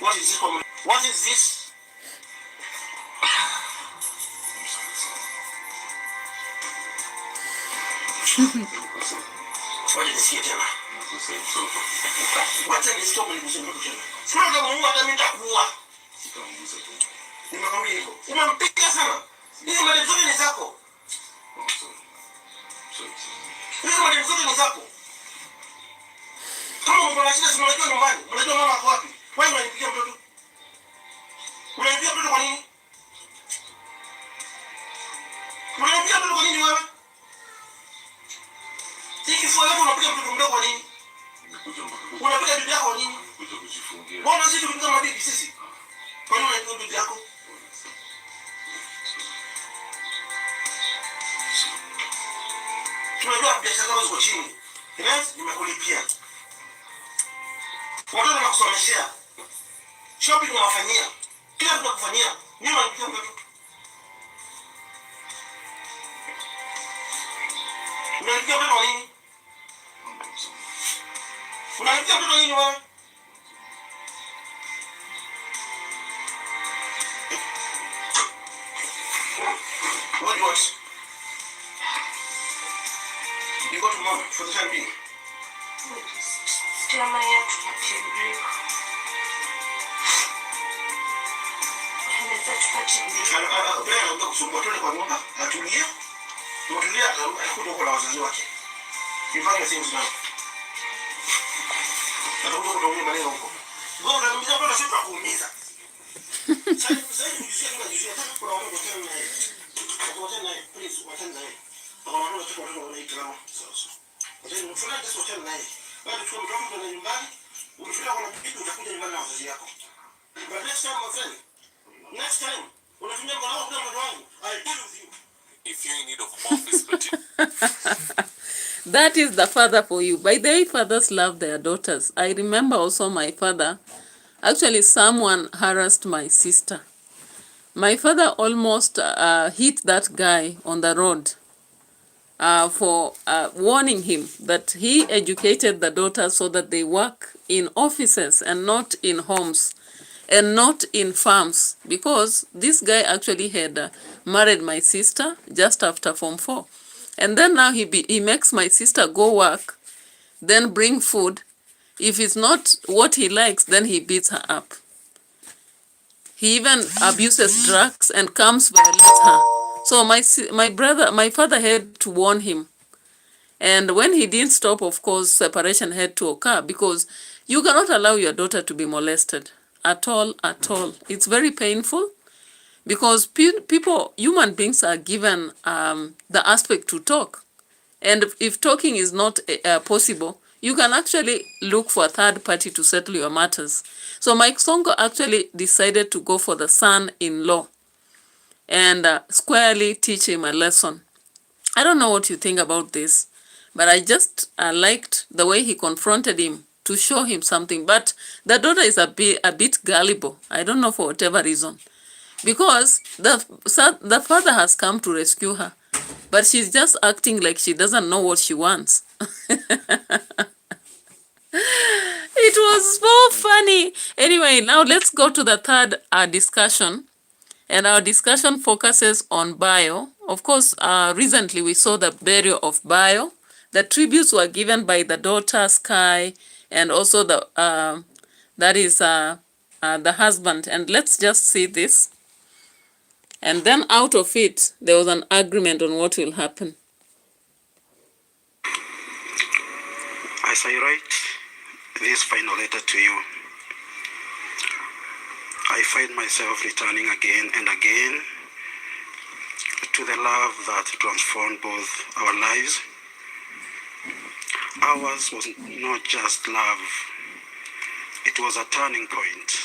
Speaker 3: What is this? What is this? What is this tena? Wacha nisitoke nikusemea tena. Sio kama Mungu atamitakuua. Nimekwambia hivyo. Unampiga sana. Hizi mali zote ni zako. Hizi mali zote ni zako. Kama uko na shida si unajua nyumbani. Unajua mama ako wapi? Wewe unanipigia mtoto. Unanipigia mtoto kwa nini? Unanipigia mtoto kwa nini wewe? Hiki sio wewe unapiga mtoto mdogo kwa nini? Unapiga bibi yako kwa nini? Mbona sisi tukipiga mabibi sisi? Kwa nini unapiga bibi yako? Tunajua biashara zao ziko chini. Yes, nimekulipia. Watoto nakusomeshea. Shopping nawafanyia. Kila kitu nakufanyia. Mimi nalipikia mtoto. Unalipikia mtoto nini? Unalipikia mtoto nini wewe? What do you want? You go to mom for the time being.
Speaker 5: Still my head to get
Speaker 3: Anataka kusumbua tole kwa nyumba, atulie. Mtulia atakuja huko na wazazi wake. Ifanye things now. Atakuja kutumia maneno huko. Wewe unaniambia bado sio kuumiza. Sasa nijisikia tunajisikia kuna watu tena na yeye. Watu tena please watana naye. Kwa maana watu wanaita kama sasa. Ndio mfano kesho tena naye. Bado tuko mtoto na nyumbani, unafika kuna kitu utakuja nyumbani na wazazi yako. But next time my friend, next time, unafanya kwa nao kwa mtoto wangu, I deal with you.
Speaker 6: If you're in need of a mom discipline.
Speaker 1: That is the father for you. By the way, fathers love their daughters. I remember also my father. Actually, someone harassed my sister. My father almost hit that guy on the road for warning him that he educated the daughters so that they work in offices and not in homes and not in farms, because this guy actually had married my sister just after Form 4. And then now he makes my sister go work, then bring food. If it's not what he likes, then he beats her up. He even abuses drugs and comes violate her. So my father had to warn him. And when he didn't stop, of course, separation had to occur, because you cannot allow your daughter to be molested at all, at all. It's very painful, because human beings are given the aspect to talk. And if talking is not possible, you can actually look for a third party to settle your matters. So Mike Sonko actually decided to go for the son-in-law and squarely teach him a lesson. I don't know what you think about this, but I just liked the way he confronted him to show him something. But the daughter is a bit gullible. I don't know, for whatever reason. Because the father has come to rescue her, but she's just acting like she doesn't know what she wants. It was so funny. Anyway, now let's go to the third discussion. And our discussion focuses on Bayo. Of course, recently we saw the burial of Bayo. The tributes were given by the daughter, Sky, and also the husband. And let's just see this. And then out of it, there was an agreement on what will happen.
Speaker 3: As I write this final letter to you,
Speaker 7: I find myself returning again and again to the love that transformed both our lives. Ours was not just love, it was a turning point,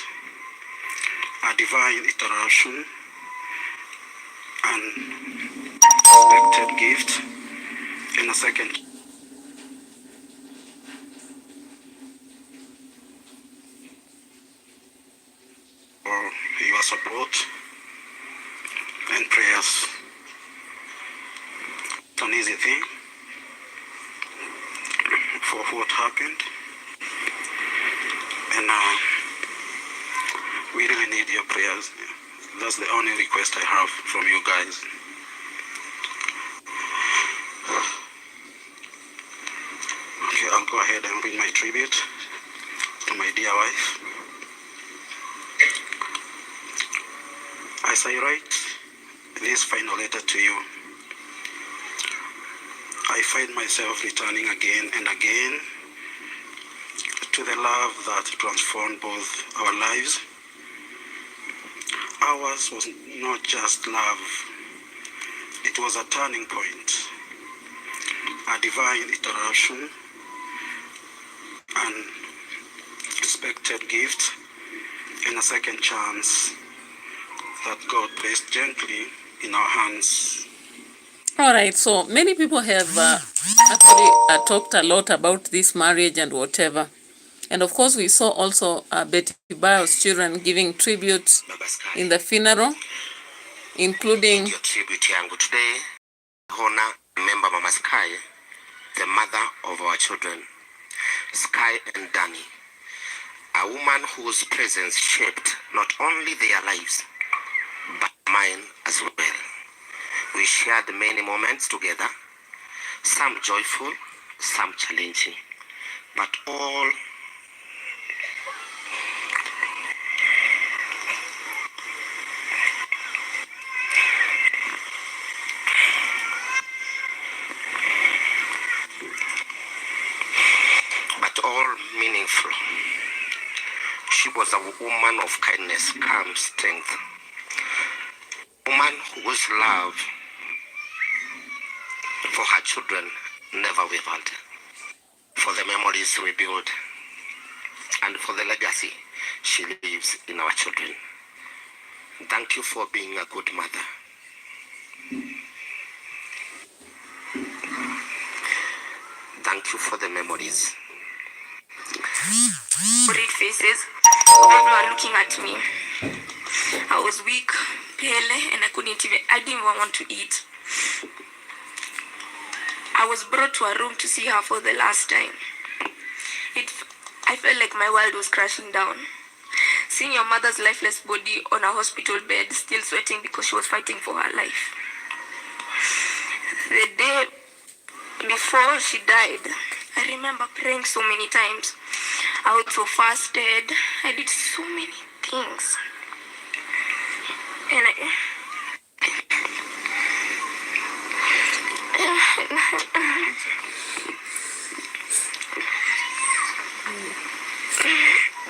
Speaker 7: a divine interruption, an unexpected gift, and a second for your support and prayers. It's an easy thing for what happened, and we really need your prayers. That's the only request I have from you guys. Okay, I'll go ahead and bring my tribute to my dear wife. As I write this final letter to you, I find myself returning again and again to the love that transformed both our lives. Ours was not just love, it was a turning point, a divine interruption, an unexpected gift, and a second chance that God placed gently in our hands.
Speaker 1: All right, so many people have actually talked a lot about this marriage and whatever. And of course, we saw also Betty Bayos' children giving tribute in the funeral, including
Speaker 8: Your tribute yangu today. Honor, remember Mama Sky, the mother of our children, Sky and Danny, a woman whose presence shaped not only their lives, but mine as well. We shared many moments together, some joyful, some challenging, but all meaningful. She was a woman of kindness, calm, strength. Woman whose love for her children never wavered. For the memories we build and for the legacy she leaves in our children. Thank you for being a good mother. Thank you for the memories.
Speaker 5: Worried faces of everyone looking at me. I was weak, pale, and I didn't even want to eat. I was brought to a room to see her for the last time. I felt like my world was crashing down. Seeing your mother's lifeless body on a hospital bed, still sweating because she was fighting for her life. The day before she died, I remember praying so many times. I also fasted. I did so many things. And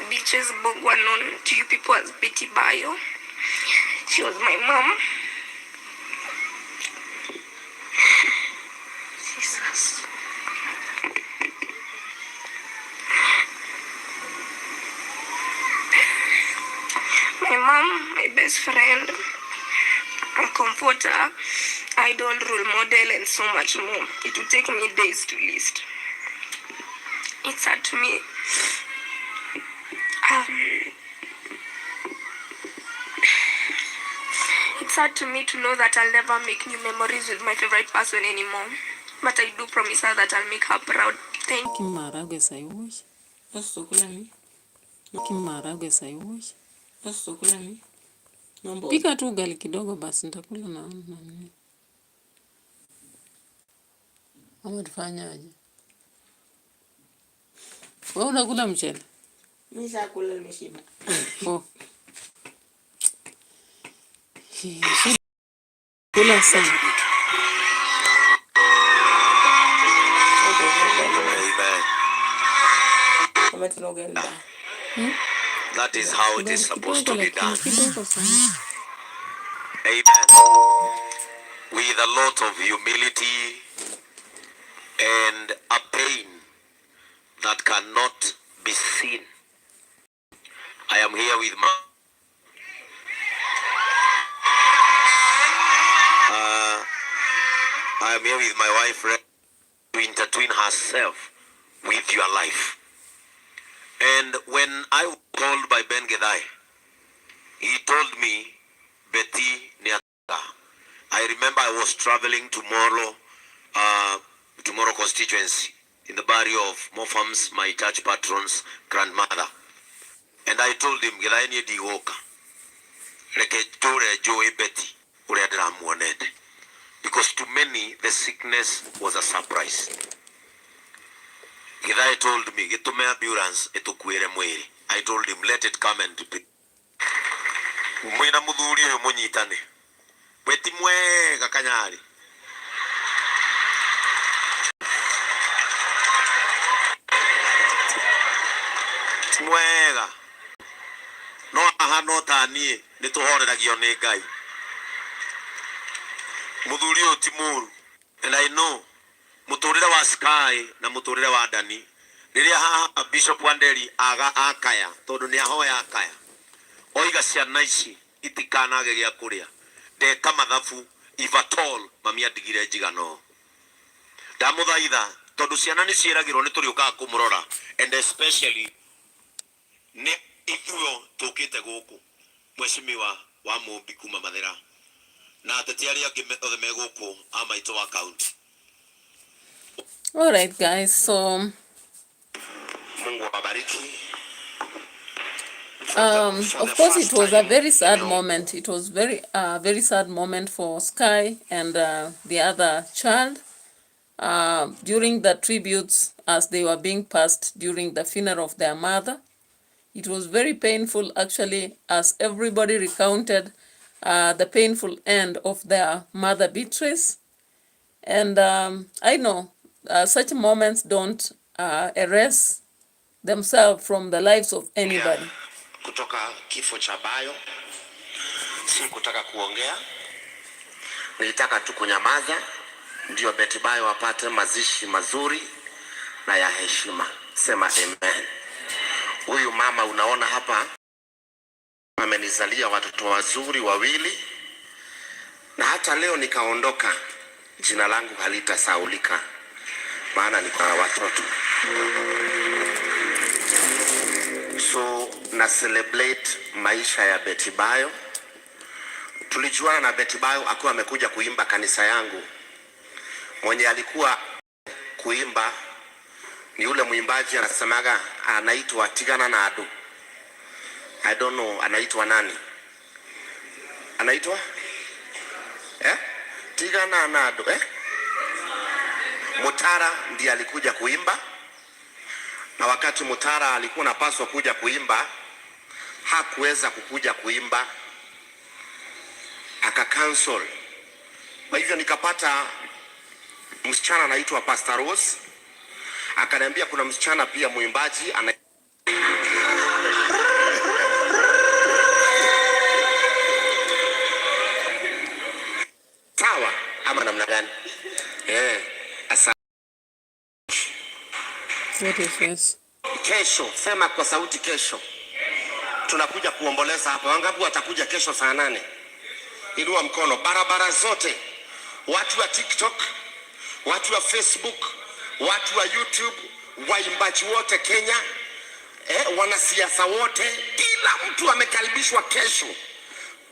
Speaker 5: Beaches were known to you people as Betty Bayo. She was my mom. Jesus. My mom, my best friend, a comforter, idol, role model, and so much more. It would take me days to list. It's sad to me. It's sad to me to know that I'll never make new memories with my favorite person anymore. But I do promise her that I'll make her proud. Thank you.
Speaker 1: Kimaragwe saiwosh. Basi kula ni. Kimaragwe saiwosh. Basi kula ni. Pika tu ugali kidogo basi nitakula na nani. Ama tufanyaje? Wewe unakula mchele?
Speaker 9: Mimi sakula nimeshiba.
Speaker 1: Oh. Kula sana.
Speaker 9: Kama tunaogelea.
Speaker 8: That is how it is supposed to be done. Amen. With a lot of humility and a pain that cannot be seen. I am here with my wife to intertwine herself with your life. And when I was called by Ben Gedai, he told me, Betty Niaka. I remember I was traveling tomorrow constituency in the burial of Mofam's, my church patron's grandmother. And I told him, Gedai ni diwoka. Leke tore joe Betty. Because to many, the sickness was a surprise. Gedai told me, Getume ambulance, etukuere mwiri. I told him, let it come and be. Mwina mudhuri yo monyitane. Beti mwega kanyari. Mwega. No aha no tanie, nituhoreragio ni Ngai. Mudhuri yo timuru. And I know, muturire wa Sky na muturire wa Dani. Niria haha Bishop Wanderi aga akaya. Tondu ni ahoya akaya. Oiga ciana ici itikanage gya kuria. Ndeka mathabu if at all mami adigire njigano. Ndamuthaitha tondu ciana ni ciiragirwo ni turiuka kumurora, and especially ni ithuo tukite guku mweshimiwa wa Mumbi kuma Mathira na ateti aria angi othe me guku amaito wa county.
Speaker 1: All right, guys, so
Speaker 8: Mungu awabariki.
Speaker 1: Of course, it was a very sad moment. It was very sad moment for Sky and the other child during the tributes as they were being passed during the funeral of their mother. It was very painful, actually, as everybody recounted the painful end of their mother Beatrice. And I know such moments don't erase themselves from the lives of anybody.
Speaker 8: Kutoka kifo cha Bayo, si kutaka kuongea, nilitaka tu kunyamaza ndio Betty Bayo apate mazishi mazuri na ya heshima. Sema amen. Huyu mama unaona hapa amenizalia watoto wazuri wawili, na hata leo nikaondoka jina langu halitasaulika, maana niko na watoto. So na celebrate maisha ya Betty Bayo. Tulijuana na Betty Bayo akiwa amekuja kuimba kanisa yangu. Mwenye alikuwa kuimba ni yule mwimbaji anasemaga anaitwa Tigana na Adu. I don't know anaitwa nani? Anaitwa? Tigana na Adu, Mutara ndiye alikuja kuimba. Na wakati Mutara alikuwa anapaswa kuja kuimba, hakuweza kukuja kuimba, aka-cancel. Kwa hivyo nikapata msichana anaitwa Pastor Rose, akaniambia kuna msichana pia mwimbaji ana sawa ama namna gani? Asa
Speaker 1: What is this?
Speaker 8: Kesho, sema kwa sauti kesho. Tunakuja kuomboleza hapa. Wangapi watakuja kesho saa 8? Inua mkono. Barabara zote. Watu wa TikTok, watu wa Facebook, watu wa YouTube, waimbaji wote Kenya, wanasiasa wote, kila mtu amekaribishwa kesho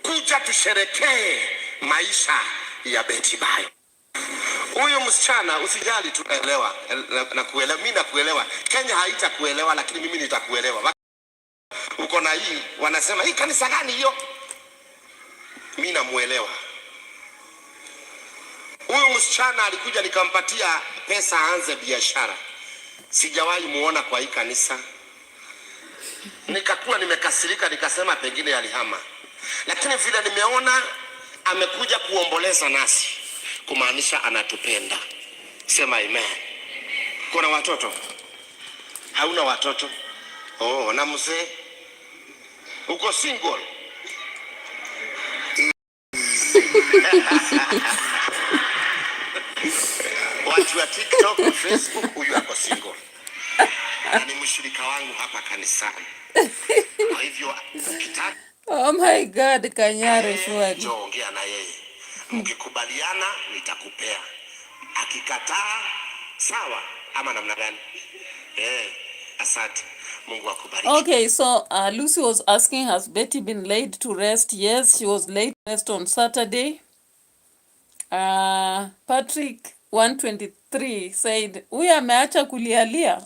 Speaker 8: kuja tusherekee maisha ya Betty Bayo. Huyu msichana usijali, tunaelewa na kuelewa. Mimi nakuelewa. Kenya haitakuelewa lakini mimi nitakuelewa. Uko na hii wanasema hii kanisa gani hiyo? Mimi namuelewa. Huyu msichana alikuja nikampatia pesa aanze biashara. Sijawahi muona kwa hii kanisa. Nikakuwa nimekasirika nikasema pengine alihama. Lakini vile nimeona amekuja kuomboleza nasi, kumaanisha anatupenda. Sema amen. Kuna watoto? Hauna watoto? Na mzee? Uko single? Watu wa TikTok, Facebook, huyu ako single. Ni mshirika wangu hapa kanisani. Kwa hivyo ukitaka,
Speaker 1: oh my God, Kanyare shwari.
Speaker 8: ongea na yeye. Mkikubaliana nitakupea. Akikataa sawa ama namna gani? Asante. Mungu akubariki.
Speaker 1: Okay, so Lucy was asking, has Betty been laid to rest? Yes, she was laid to rest on Saturday. Patrick 123 said, "Huyu ameacha kulialia."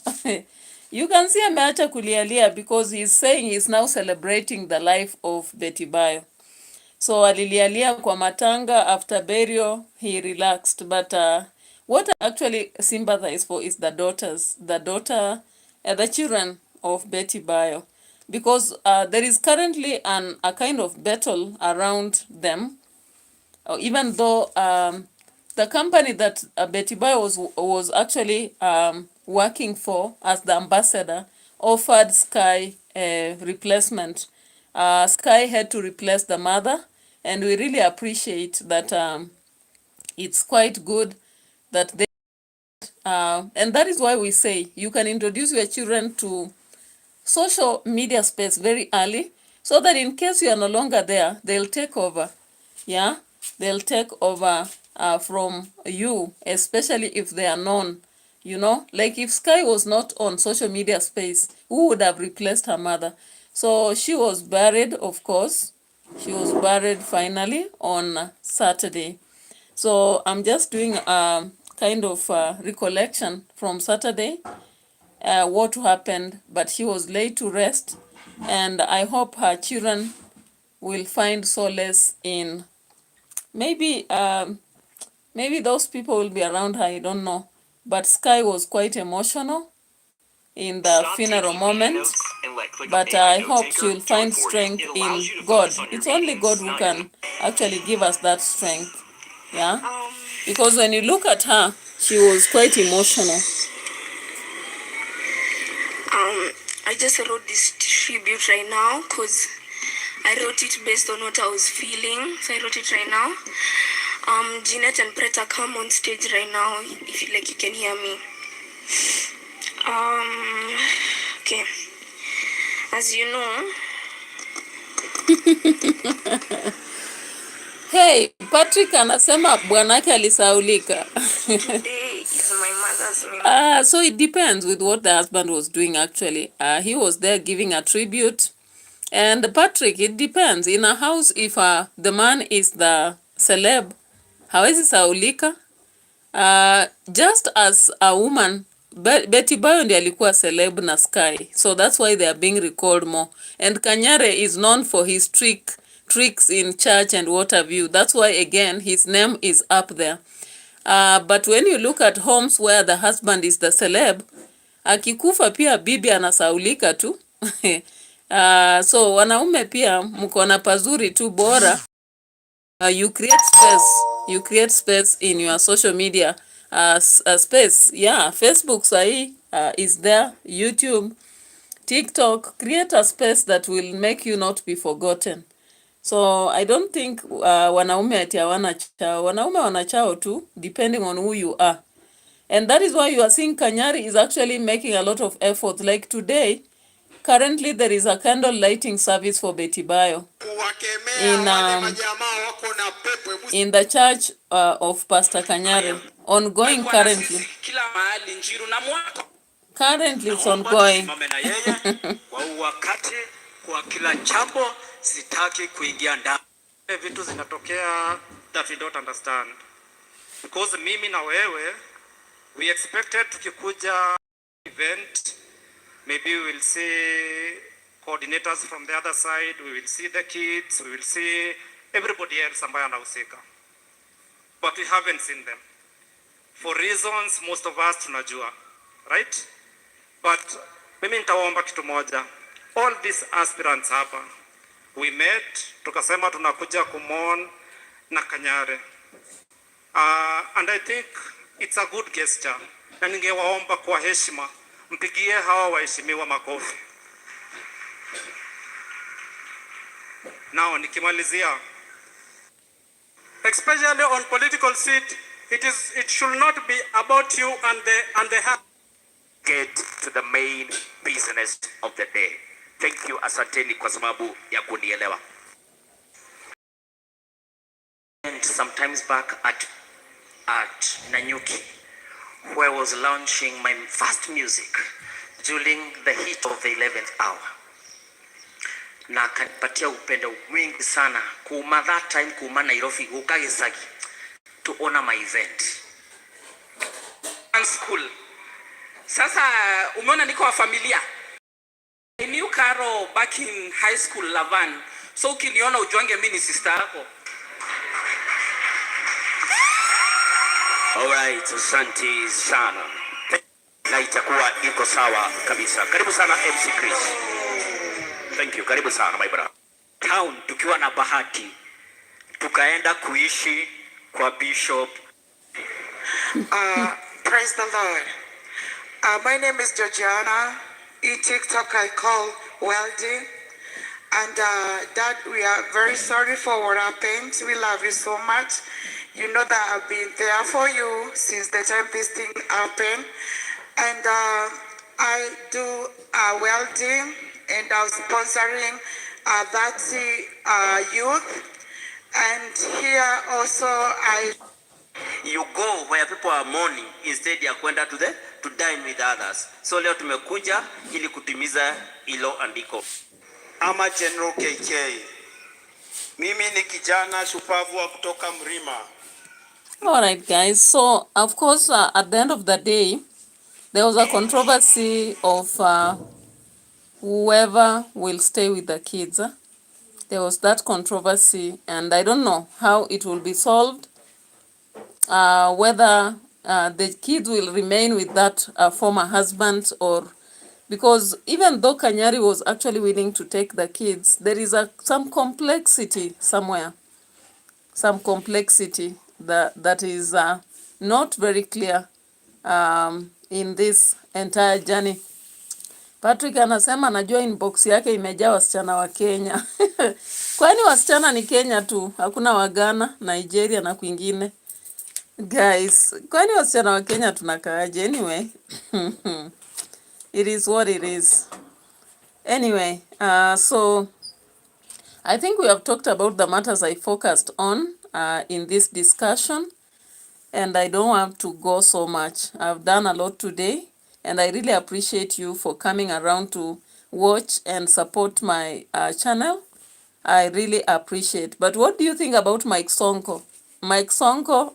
Speaker 1: You can see ameacha kulialia because he's saying he's now celebrating the life of Betty Bayo. So alilialia kwa matanga. After burial he relaxed, but what I actually sympathize for is the children of Betty Bayo, because there is currently a kind of battle around them. Even though the company that Betty Bayo was actually working for as the ambassador offered Sky a replacement. Sky had to replace the mother, and we really appreciate that. It's quite good that they and that is why we say you can introduce your children to social media space very early, so that in case you are no longer there, they'll take over. Yeah, they'll take over from you, especially if they are known. You know, like if Sky was not on social media space, who would have replaced her mother? So she was buried, of course. She was buried finally on Saturday. So I'm just doing a kind of recollection from Saturday, what happened, but she was laid to rest, and I hope her children will find solace in maybe those people will be around her, I don't know. But Sky was quite emotional in the funeral moment, but I hope she will find strength in God. It's only God who can actually give us that strength. Yeah, because when you look at her, she was quite emotional.
Speaker 5: I just wrote this tribute right now because I wrote it based on what I was feeling. So I wrote it right now. Jeanette and Preta, come on stage right now if you like, you can hear me. Okay. As you know.
Speaker 1: Hey, Patrick anasema bwanake alisaulika.
Speaker 5: Today is my mother's memory.
Speaker 1: So it depends with what the husband was doing actually. He was there giving a tribute. And Patrick, it depends. In a house, if the man is the celeb, hawezi saulika. Just as a woman, Betty Bayo ndiye alikuwa celeb na Sky. So that's why they are being recalled more. And Kanyare is known for his tricks in church and what have you. That's why, again, his name is up there. But when you look at homes where the husband is the celeb, akikufa pia bibi anasaulika tu. So wanaume pia mko na pazuri tu, bora you create space in your social media space. Yeah, Facebook sahi is there, YouTube, TikTok. Create a space that will make you not be forgotten. So I don't think wanaume ati hawana chao. Wanaume wana chao tu, depending on who you are. And that is why you are seeing Kanyari is actually making a lot of effort. Like today, currently there is a candle lighting service for Betty Bayo in the church of Pastor Kanyari, ongoing currently. Currently it's ongoing.
Speaker 10: Kwa wakati kwa kila jambo sitaki kuingia ndani. Vitu zinatokea that we don't understand. Because mimi na wewe, we expected tukikuja event, maybe we will see coordinators from the other side, we will see the kids, we will see everybody else ambaye anahusika. But we haven't seen them. For reasons most of us tunajua, right? But mimi nitaomba kitu moja. All these aspirants hapa, we met, tukasema tunakuja kumon na Kanyare. And I think it's a good gesture. Na ningewaomba kwa heshima, mpigie hawa waheshimiwa makofi. Now nikimalizia, especially on political seat, it should not be about you and the
Speaker 8: Get to the main business of the day. Thank you, asanteni kwa sababu ya kunielewa. And sometimes back at Nanyuki, where I was launching my first music during the heat of the 11th hour. Na kanipatia upendo mwingi sana kuuma that time, kuuma Nairobi ukagesagi to honor my event.
Speaker 10: And school. Sasa umeona niko wa familia. I knew Caro back in high school Lavan. So ukiniona ujuange mimi ni sister yako.
Speaker 8: Alright, asante sana. Na itakuwa iko sawa kabisa. Karibu sana MC Chris. Thank you. Karibu sana my brother.
Speaker 10: Town tukiwa na bahati tukaenda kuishi kwa Bishop.
Speaker 11: Praise the Lord. My name is Georgiana. In TikTok I call Welding. And Dad, we are very sorry for what happened. We love you so much. You know that I've been there for you since the time this thing happened. And I do welding, and I was sponsoring that youth. And here also
Speaker 8: you go where people are mourning instead ya kwenda to dine with others. So leo tumekuja ili kutimiza ilo andiko.
Speaker 12: Ama General KK. Mimi ni kijana shupavu wa kutoka Mrima.
Speaker 1: All right, guys. So, of course, at the end of the day, there was a controversy of whoever will stay with the kids. There was that controversy, and I don't know how it will be solved. Whether the kids will remain with that former husband, or because even though Kanyari was actually willing to take the kids, there is some complexity somewhere. Some complexity that is not very clear in this entire journey. Patrick anasema najua inbox yake imejaa wasichana wa Kenya. Kwani wasichana ni Kenya tu? Hakuna Wagana, Nigeria na kwingine? Guys, kwani wasichana wa Kenya tunakaaje? Anyway, it is what it is. Anyway, so I think we have talked about the matters I focused on in this discussion, and I don't want to go so much. I've done a lot today, and I really appreciate you for coming around to watch and support my channel. I really appreciate. But what do you think about Mike Sonko? Mike Sonko?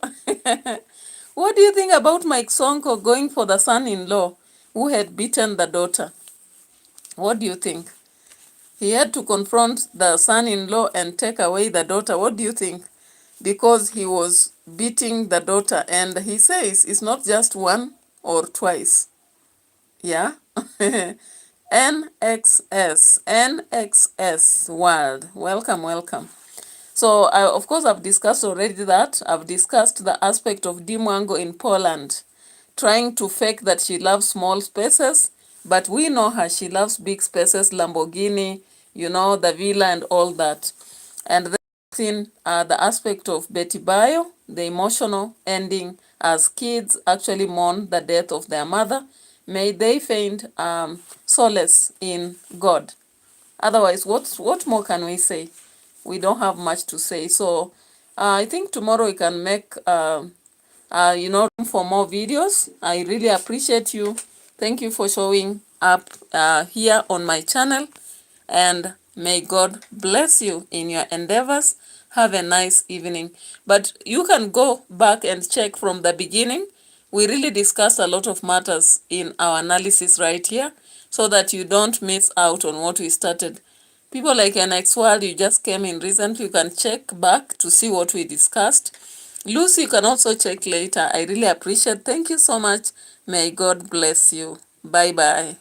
Speaker 1: What do you think about Mike Sonko going for the son-in-law who had beaten the daughter? What do you think? He had to confront the son-in-law and take away the daughter. What do you think? Because he was beating the daughter, and he says it's not just one or twice. Yeah? NXS world. Welcome, welcome. So, of course, I've discussed already that. I've discussed the aspect of DEE MWANGO in Poland, trying to fake that she loves small spaces, but we know her. She loves big spaces, Lamborghini, you know, the villa and all that. And then the aspect of Betty Bayo, the emotional ending as kids actually mourn the death of their mother. May they find solace in God. Otherwise, what more can we say? We don't have much to say. So I think tomorrow we can make room for more videos. I really appreciate you. Thank you for showing up here on my channel, and may God bless you in your endeavors. Have a nice evening. But you can go back and check from the beginning. We really discussed a lot of matters in our analysis right here, so that you don't miss out on what we started. People like NX World, you just came in recently, you can check back to see what we discussed. Lucy, you can also check later. I really appreciate. Thank you so much. May God bless you. Bye-bye.